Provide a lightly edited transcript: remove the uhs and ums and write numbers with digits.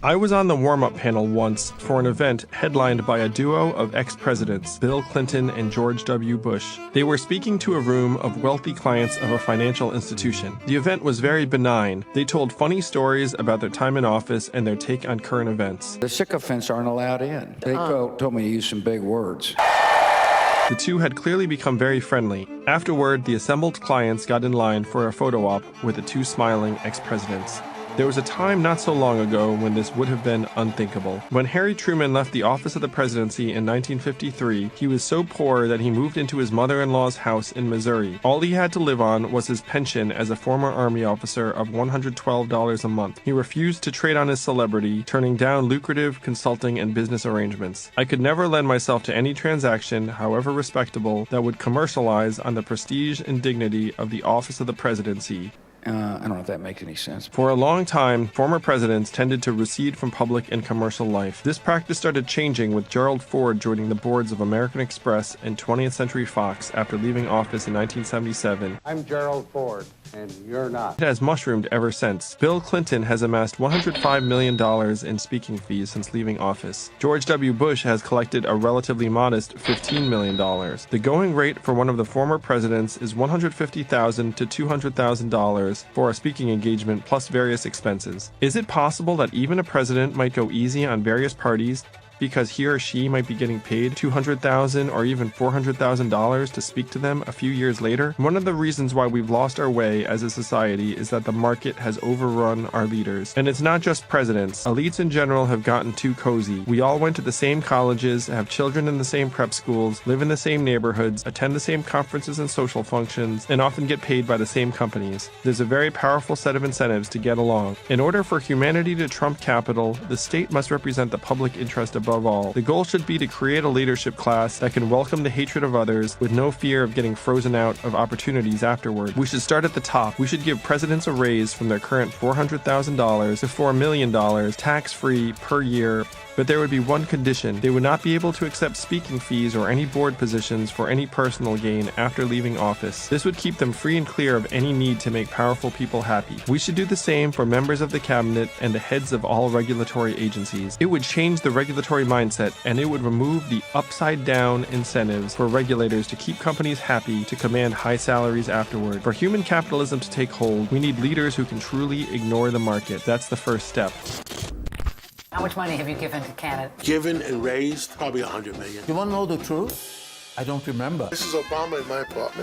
I was on the warm-up panel once for an event headlined by a duo of ex-presidents, Bill Clinton and George W. Bush. They were speaking to a room of wealthy clients of a financial institution. The event was very benign. They told funny stories about their time in office and their take on current events. The sycophants aren't allowed in. They told me to use some big words. The two had clearly become very friendly. Afterward, the assembled clients got in line for a photo op with the two smiling ex-presidents. There was a time not so long ago when this would have been unthinkable. When Harry Truman left the office of the presidency in 1953, he was so poor that he moved into his mother-in-law's house in Missouri. All he had to live on was his pension as a former Army officer of $112 a month. He refused to trade on his celebrity, turning down lucrative consulting and business arrangements. I could never lend myself to any transaction, however respectable, that would commercialize on the prestige and dignity of the office of the presidency. I don't know if that makes any sense. For a long time, former presidents tended to recede from public and commercial life. This practice started changing with Gerald Ford joining the boards of American Express and 20th Century Fox after leaving office in 1977. I'm Gerald Ford, and you're not. It has mushroomed ever since. Bill Clinton has amassed $105 million in speaking fees since leaving office. George W. Bush has collected a relatively modest $15 million. The going rate for one of the former presidents is $150,000 to $200,000 for a speaking engagement plus various expenses. Is it possible that even a president might go easy on various parties because he or she might be getting paid $200,000 or even $400,000 to speak to them a few years later? One of the reasons why we've lost our way as a society is that the market has overrun our leaders. And it's not just presidents. Elites in general have gotten too cozy. We all went to the same colleges, have children in the same prep schools, live in the same neighborhoods, attend the same conferences and social functions, and often get paid by the same companies. There's a very powerful set of incentives to get along. In order for humanity to trump capital, the state must represent the public interest above all. The goal should be to create a leadership class that can welcome the hatred of others with no fear of getting frozen out of opportunities afterward. We should start at the top. We should give presidents a raise from their current $400,000 to $4 million tax-free per year. But there would be one condition. They would not be able to accept speaking fees or any board positions for any personal gain after leaving office. This would keep them free and clear of any need to make powerful people happy. We should do the same for members of the cabinet and the heads of all regulatory agencies. It would change the regulatory mindset, and it would remove the upside-down incentives for regulators to keep companies happy to command high salaries afterward. For human capitalism to take hold, we need leaders who can truly ignore the market. That's the first step. How much money have you given to Canada? Given and raised, probably $100 million. You want to know the truth? I don't remember. This is Obama in my apartment.